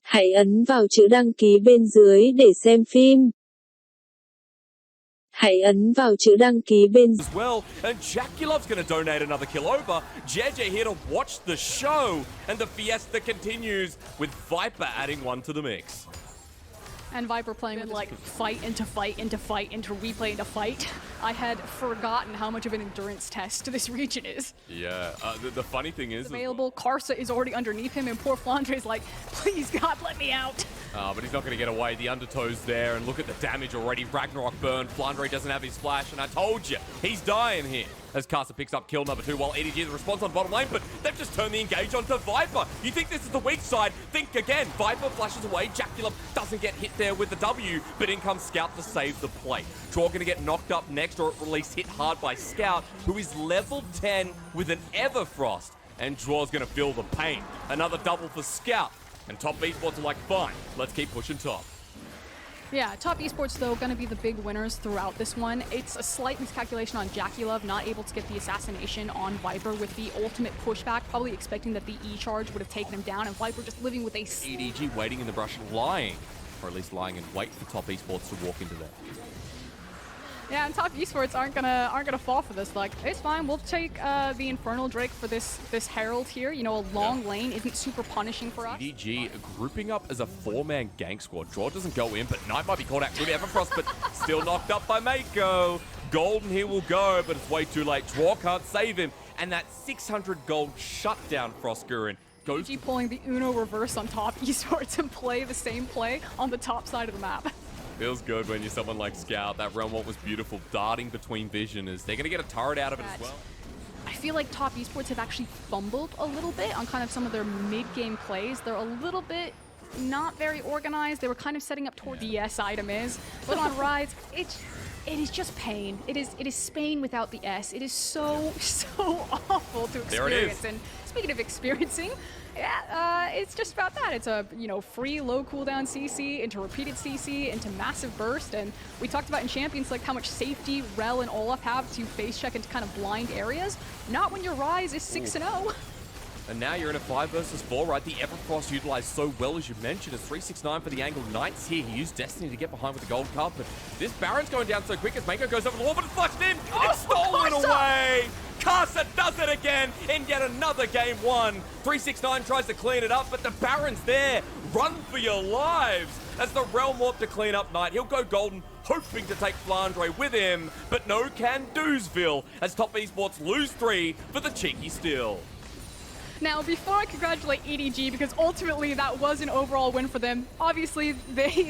Hãy ấn vào chữ đăng ký bên dưới để xem phim. Hãy ấn vào chữ đăng ký bên as well, and JackeyLove's going to donate another kill over. JJ here to watch the show, and the fiesta continues with Viper adding one to the mix. And Viper playing with like fight into fight into fight into replay into fight. I had forgotten how much of an endurance test this region is. Yeah, the funny thing is... Available, Karsa is already underneath him, and poor Flandre's like, please God, let me out. But he's not going to get away. The undertow's there, and look at the damage already. Ragnarok burn. Flandre doesn't have his flash, and I told you, he's dying here. As Karsa picks up kill number 2, while EDG the response on bottom lane, but they've just turned the engage onto Viper. You think this is the weak side? Think again. Viper flashes away. JackeyLove doesn't get hit there with the W, but in comes Scout to save the play. Draw going to get knocked up next, or at least hit hard by Scout, who is level 10 with an Everfrost. And Draw's going to feel the pain. Another double for Scout. And top esports are like, fine, let's keep pushing top. Yeah, top esports, though, going to be the big winners throughout this one. It's a slight miscalculation on JackeyLove, not able to get the assassination on Viper with the ultimate pushback, probably expecting that the E-charge would have taken him down, and Viper just living with a... EDG waiting in the brush, lying, or at least lying in wait for top esports to walk into there. Yeah, and top esports aren't gonna fall for this. Like, it's fine. We'll take the Infernal Drake for this Herald here. You know, a long lane isn't super punishing for us. EDG grouping up as a 4-man gank squad. Draw doesn't go in, but Knight might be called out through the Everfrost, but still knocked up by Mako. Golden here will go, but it's way too late. Draw can't save him, and that 600 gold shutdown Frostgurren goes. EDG pulling the Uno reverse on top esports and play the same play on the top side of the map. Feels good when you're someone like Scout. That Realm Walk was beautiful, darting between vision as they're going to get a turret out of it as well. I feel like top esports have actually fumbled a little bit on kind of some of their mid-game plays. They're a little bit not very organized. They were kind of setting up toward the S item is, but on Rise, it is just pain. It is Spain without the S. It is so awful to experience. There it is. And speaking of experiencing, yeah, it's just about that. It's a, you know, free low cooldown CC into repeated CC into massive burst, and we talked about in Champions like how much safety Rel and Olaf have to face check into kind of blind areas. Not when your Rise is 6-0. And now you're in a 5 versus 4, right? The Everfrost utilized so well, as you mentioned. It's 369 for the angle. Knights here. He used Destiny to get behind with the gold cup, but this Baron's going down so quick as Mako goes over the wall, but it's flushed in. It's stolen away. Karsa does it again in yet another game 1. 369 tries to clean it up, but the Baron's there. Run for your lives as the Realm Warp to clean up Knight. He'll go golden, hoping to take Flandre with him, but no can do'sville as top esports lose 3 for the cheeky steal. Now, before I congratulate EDG, because ultimately that was an overall win for them, obviously they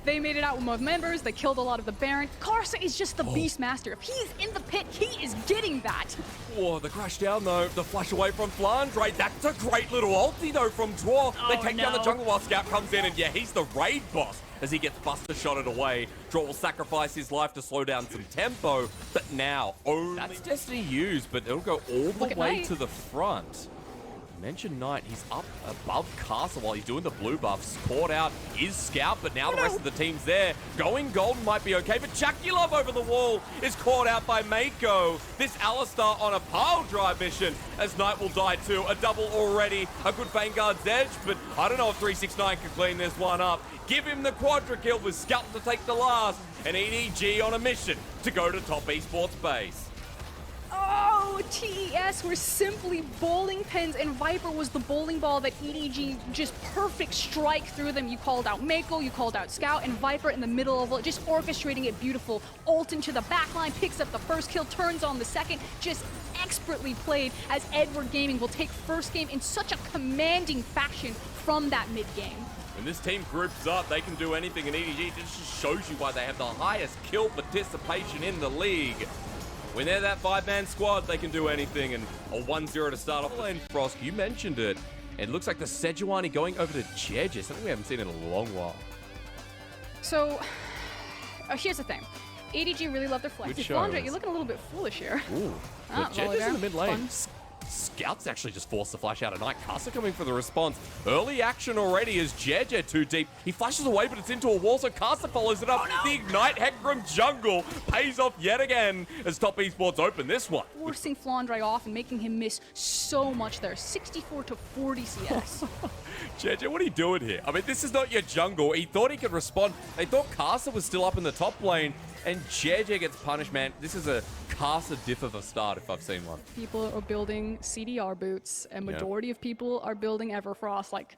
made it out with most members, they killed a lot of the Baron. Karsa is just the Beastmaster. If he's in the pit, he is getting that. Oh, the crash down though, the flash away from Flandre. That's a great little ulti though from Draw. They take down the jungle while Scout comes in, and yeah, he's the raid boss as he gets Buster shotted away. Draw will sacrifice his life to slow down some tempo, but now only... That's Destiny used, but it'll go all the way to the front. Mention Knight, he's up above Karsa while he's doing the blue buffs. Caught out is Scout, but now the rest of the team's there. Going golden might be okay, but JackeyLove over the wall is caught out by Mako. This Alistar on a pile drive mission as Knight will die too. A double already, a good Vanguard's edge, but I don't know if 369 can clean this one up. Give him the quadra kill with Scout to take the last, and EDG on a mission to go to top esports base. Oh, TES were simply bowling pins, and Viper was the bowling ball that EDG just perfect strike through them. You called out Mako, you called out Scout, and Viper in the middle of it, just orchestrating it beautiful. Ult into the backline, picks up the first kill, turns on the second, just expertly played as Edward Gaming will take first game in such a commanding fashion from that mid-game. When this team groups up, they can do anything, and EDG just shows you why they have the highest kill participation in the league. When they're that 5-man squad, they can do anything, and a 1-0 to start off. And Frost, you mentioned it. It looks like the Sejuani going over to Jejis, something we haven't seen in a long while. So, here's the thing. EDG really love their flex. Flandre, you're looking a little bit foolish here. Ooh, Jejis in the mid lane. Scouts actually just force the flash out of Knight. Karsa coming for the response. Early action already as Jeje too deep. He flashes away, but it's into a wall, so Karsa follows it up. The Ignite Hecarim jungle pays off yet again as Top Esports open this one. Forcing Flandre off and making him miss so much there. 64 to 40 CS. Jeje, what are you doing here? I mean, this is not your jungle. He thought he could respond. They thought Karsa was still up in the top lane, and Jeje gets punished, man. This is a Karsa diff of a start if I've seen one. People are building CDR boots, and majority of people are building Everfrost. Like,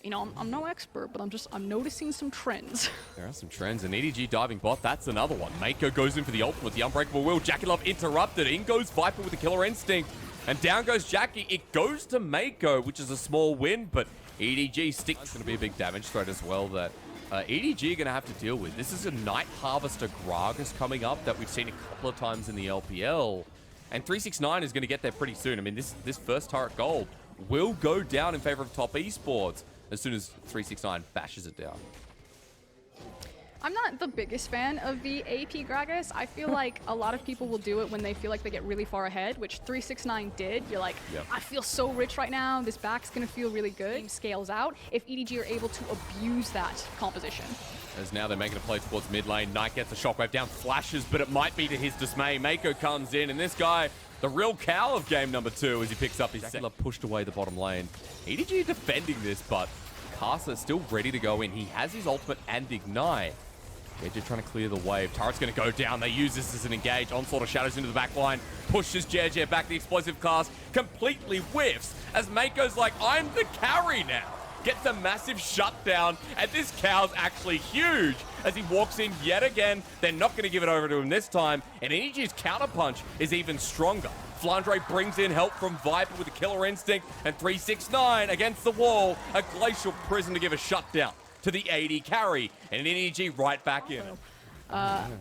you know, I'm no expert, but I'm noticing some trends. There are some trends, and EDG diving bot, that's another one. Mako goes in for the ultimate, the Unbreakable Will. JackeyLove interrupted. In goes Viper with the Killer Instinct, and down goes Jackie. It goes to Mako, which is a small win, but EDG sticks. It's going to be a big damage threat as well that EDG are going to have to deal with. This is a Night Harvester Gragas coming up that we've seen a couple of times in the LPL. And 369 is going to get there pretty soon. I mean, this first turret gold will go down in favor of Top Esports as soon as 369 bashes it down. I'm not the biggest fan of the AP Gragas. I feel like a lot of people will do it when they feel like they get really far ahead, which 369 did. You're like, yep. I feel so rich right now. This back's going to feel really good. Game scales out if EDG are able to abuse that composition. As now they're making a play towards mid lane. Knight gets a shockwave down, flashes, but it might be to his dismay. Mako comes in, and this guy, the real cow of game number 2, as he picks up his second. Pushed away the bottom lane. EDG defending this, but Karsa is still ready to go in. He has his ultimate and Ignite. They're just trying to clear the wave. Turret's going to go down. They use this as an engage. Onslaught of Shadows into the back line. Pushes Jeje back. The explosive cast completely whiffs as Mako's like, I'm the carry now. Gets a massive shutdown, and this cow's actually huge as he walks in yet again. They're not going to give it over to him this time, and EDG's counterpunch is even stronger. Flandre brings in help from Viper with a Killer Instinct, and 369 against the wall. A Glacial Prison to give a shutdown to the AD carry, and EDG right back in.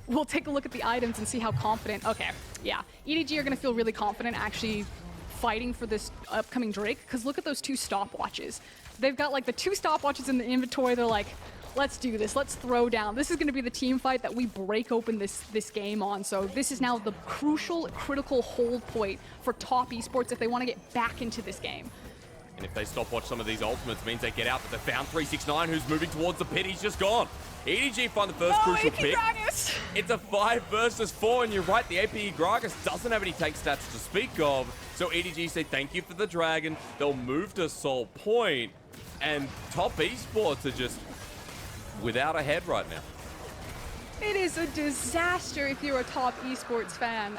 We'll take a look at the items and see how confident. Okay, yeah. EDG are going to feel really confident actually fighting for this upcoming Drake, because look at those 2 stopwatches. They've got like the 2 stopwatches in the inventory. They're like, let's do this. Let's throw down. This is going to be the team fight that we break open this game on. So this is now the crucial, critical hold point for Top Esports if they want to get back into this game. And if they stopwatch some of these ultimates, means they get out, but they found 369, who's moving towards the pit. He's just gone. EDG find the first crucial AP pick. Gragas. It's a 5 versus 4, and you're right, the AP Gragas doesn't have any take stats to speak of. So EDG say thank you for the dragon. They'll move to Soul Point, and Top Esports are just without a head right now. It is a disaster if you're a Top Esports fan.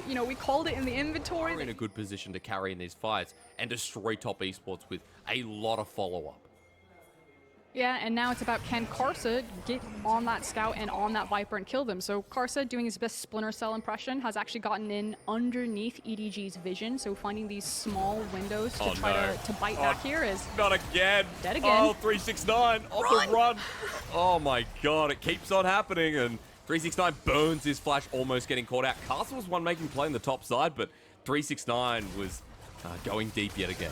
You know, we called it in the inventory. We're in a good position to carry in these fights and destroy Top Esports with a lot of follow-up. Yeah, and now it's about can Karsa get on that Scout and on that Viper and kill them. So Karsa, doing his best Splinter Cell impression, has actually gotten in underneath EDG's vision. So finding these small windows to try to bite back here is... Not again. Dead again. Oh, 369 on the run. Oh my god, it keeps on happening, and 369 burns his flash, almost getting caught out. Castle was one making play on the top side, but 369 was going deep yet again.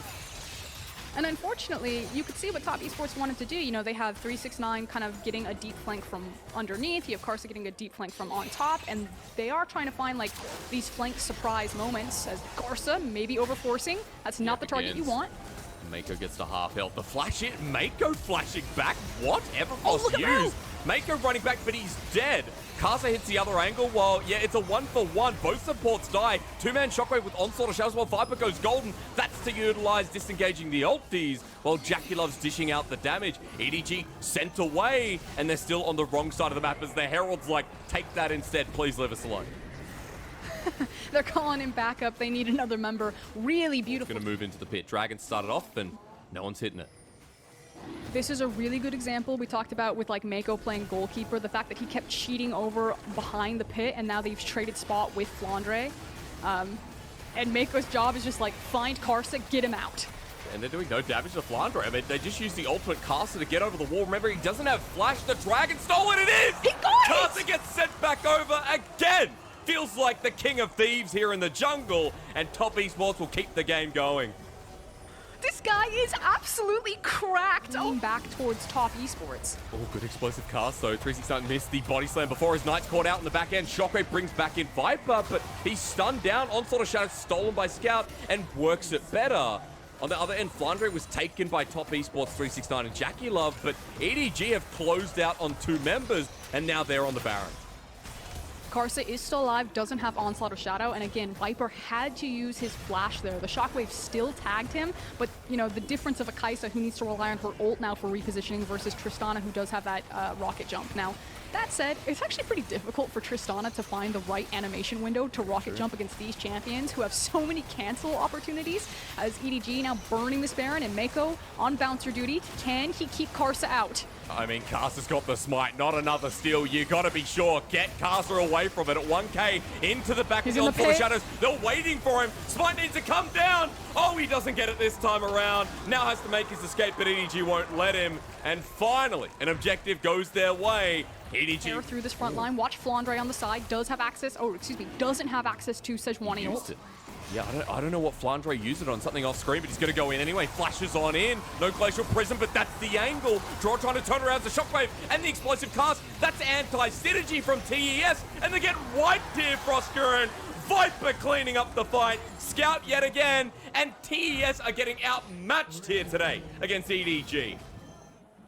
And unfortunately, you could see what Top Esports wanted to do. You know, they have 369 kind of getting a deep flank from underneath. You have Karsa getting a deep flank from on top. And they are trying to find, like, these flank surprise moments as Karsa maybe overforcing. That's not the target you want. Mako gets to half health. The flash hit. Mako flashing back. What? Everfrost used. Mako running back, but he's dead. Karsa hits the other angle while, yeah, it's a 1-for-1. Both supports die. 2-man shockwave with Onslaught of Shadows while Viper goes golden. That's to utilize disengaging the ultis while JackeyLove's dishing out the damage. EDG sent away, and they're still on the wrong side of the map as the Herald's like, take that instead. Please leave us alone. They're calling him back up. They need another member. Really beautiful. Going to move into the pit. Dragon started off, and no one's hitting it. This is a really good example we talked about with like Mako playing goalkeeper, the fact that he kept cheating over behind the pit, and now they've traded spot with Flandre. And Mako's job is just like, find Karsa, get him out. And they're doing no damage to Flandre. I mean, they just use the ultimate Karsa to get over the wall. Remember, he doesn't have flash. The dragon stole it. It is! He got it! Karsa gets sent back over again. Feels like the king of thieves here in the jungle, and Top Esports will keep the game going. This guy is absolutely cracked. Oh, back towards top esports. Oh, good explosive cast though. 369 missed the body slam before his Knight's caught out in the back end. Shockwave brings back in Viper, but he's stunned down. Onslaught of Shadows stolen by Scout and works it better. On the other end, Flandre was taken by top esports 369 and Jackie Love, but EDG have closed out on 2 members, and now they're on the Baron. Karsa is still alive, doesn't have Onslaught of Shadow, and again, Viper had to use his flash there. The Shockwave still tagged him, but you know, the difference of a Kai'Sa who needs to rely on her ult now for repositioning versus Tristana who does have that rocket jump. Now, that said, it's actually pretty difficult for Tristana to find the right animation window to rocket jump against these champions who have so many cancel opportunities, as EDG now burning this Baron and Mako on bouncer duty. Can he keep Karsa out? I mean, Karsa's got the smite, not another steal. You gotta be sure. Get Karsa away from it at 1k into the back of the Onslaught of Shadows. They're waiting for him. Smite needs to come down. Oh, he doesn't get it this time around. Now has to make his escape, but EDG won't let him. And finally, an objective goes their way. EDG through this front line. Watch Flandre on the side. Does have access. Oh, excuse me. Doesn't have access to Sejuani ult. Yeah, I don't know what Flandre used it on, something off screen, but he's going to go in anyway. Flashes on in. No Glacial Prism, but that's the angle. Draw trying to turn around the Shockwave and the explosive cast. That's anti-synergy from TES, and they get wiped here, Froskuren. Viper cleaning up the fight. Scout yet again, and TES are getting outmatched here today against EDG.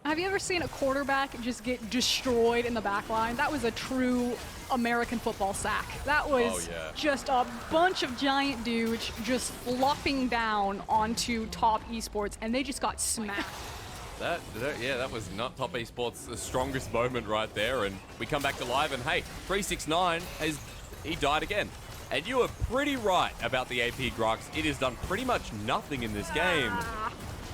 Have you ever seen a quarterback just get destroyed in the back line? That was a true American football sack. That was just a bunch of giant dudes just flopping down onto top esports, and they just got smacked. That was not top esports' strongest moment right there, and we come back to live, and hey, 369 he died again. And you were pretty right about the AP Grux. It has done pretty much nothing in this game.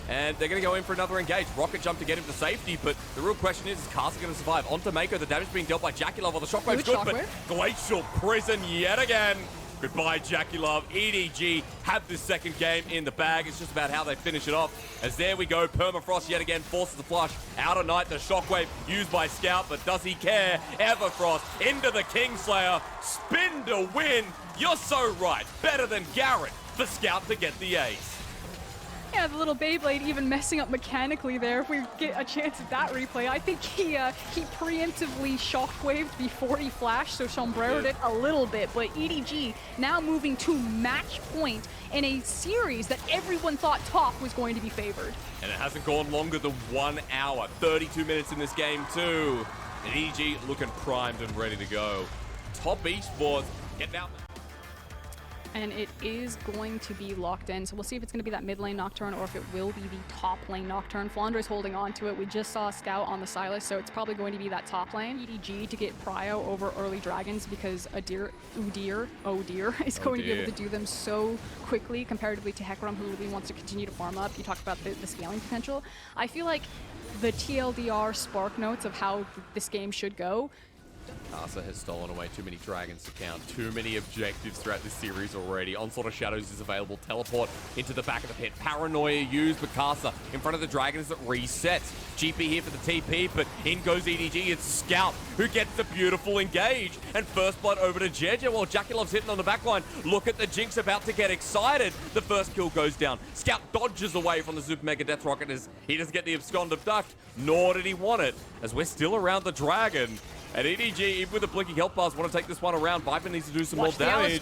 And they're going to go in for another engage. Rocket jump to get him to safety, but the real question is Karsa going to survive? Onto Mako, the damage being dealt by Jackie Love. Well, the Shockwave's good, but Glacial Prison yet again. Goodbye, Jackie Love. EDG have this second game in the bag. It's just about how they finish it off. As there we go, Permafrost yet again forces the flush out of Night. The Shockwave used by Scout, but does he care? Everfrost into the Kingslayer. Spin to win. You're so right. Better than Garrett for Scout to get the ace. Yeah, the little Beyblade even messing up mechanically there. If we get a chance at that replay, I think he preemptively shockwaved before he flashed, so sombreroed it a little bit. But EDG now moving to match point in a series that everyone thought top was going to be favored. And it hasn't gone longer than 1 hour. 32 minutes in this game too. And EDG looking primed and ready to go. Top esports getting out. And it is going to be locked in. So we'll see if it's going to be that mid lane Nocturne or if it will be the top lane Nocturne. Flandre's holding on to it. We just saw Scout on the Sylas, so it's probably going to be that top lane. EDG to get Prio over early Dragons because Udyr is going to be able to do them so quickly comparatively to Hecarim, who really wants to continue to farm up. You talked about the scaling potential. I feel like the TLDR spark notes of how this game should go. Karsa has stolen away too many dragons to count. Too many objectives throughout this series already. Onslaught of Shadows is available. Teleport into the back of the pit. Paranoia used, but Karsa in front of the dragon as it resets. GP here for the TP, but in goes EDG. It's Scout who gets the beautiful engage. And first blood over to Jeje while Jackie Love's hitting on the backline. Look at the Jinx about to get excited. The first kill goes down. Scout dodges away from the Super Mega Death Rocket as he doesn't get the abscond abduct, nor did he want it, as we're still around the dragon. And EDG, even with the blinking health bars, want to take this one around. Viper needs to do some more damage.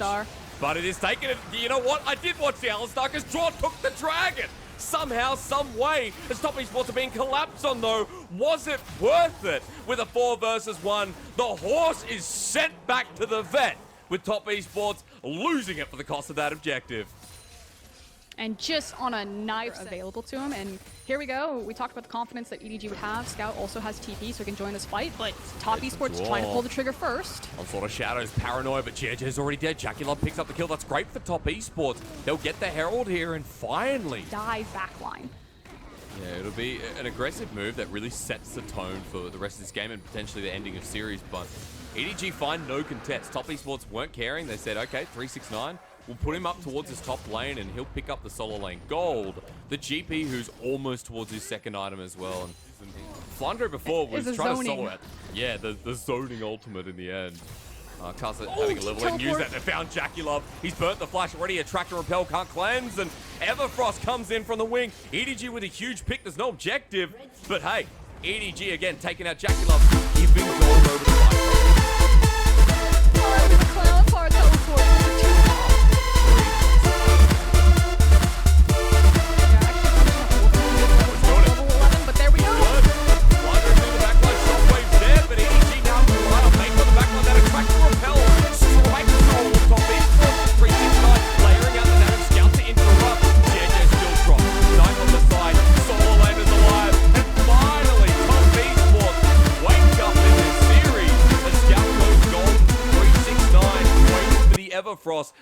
But it is taking it. You know what? I did watch the Alistar because Draw took the dragon. Somehow, some way, as top esports are being collapsed on though. Was it worth it? With a 4 versus 1, the horse is sent back to the vet, with top esports losing it for the cost of that objective. And just on a knife available to him. And here we go. We talked about the confidence that EDG would have. Scout also has TP, so he can join this fight. But top esports trying to pull the trigger first. Onslaught of Shadows, Paranoia, but Jeje's already dead. Jackie Love picks up the kill. That's great for top esports. They'll get the Herald here, and finally dive backline. Yeah, it'll be an aggressive move that really sets the tone for the rest of this game and potentially the ending of series. But EDG find no contest. Top esports weren't caring. They said, okay, 369. We'll put him up towards his top lane and he'll pick up the solo lane gold. The GP who's almost towards his second item as well. And Flandre before was trying to solo it. Yeah, the zoning ultimate in the end. Kazza having a level and use that. They found Jackie Love. He's burnt the flash already. Attract and Repel can't cleanse. And Everfrost comes in from the wing. EDG with a huge pick. There's no objective. But hey, EDG again taking out Jackie Love. Giving gold over the Viper. Oh, the Clown Car teleport with the 2 off. Level 11, but there we go. Good. Wandering through the backline. Shockwave's there, but EDG now can rely on Mako on the backline. That Attract and Repel. Strike control on top. He's forced 369. Layering out the Nano Scout to interrupt. JJ still dropped. Knife on the side. Solo Land is alive. And finally, Top Esports wake up in this series. The Scout goes gold. 369. Waiting for the Everfrost.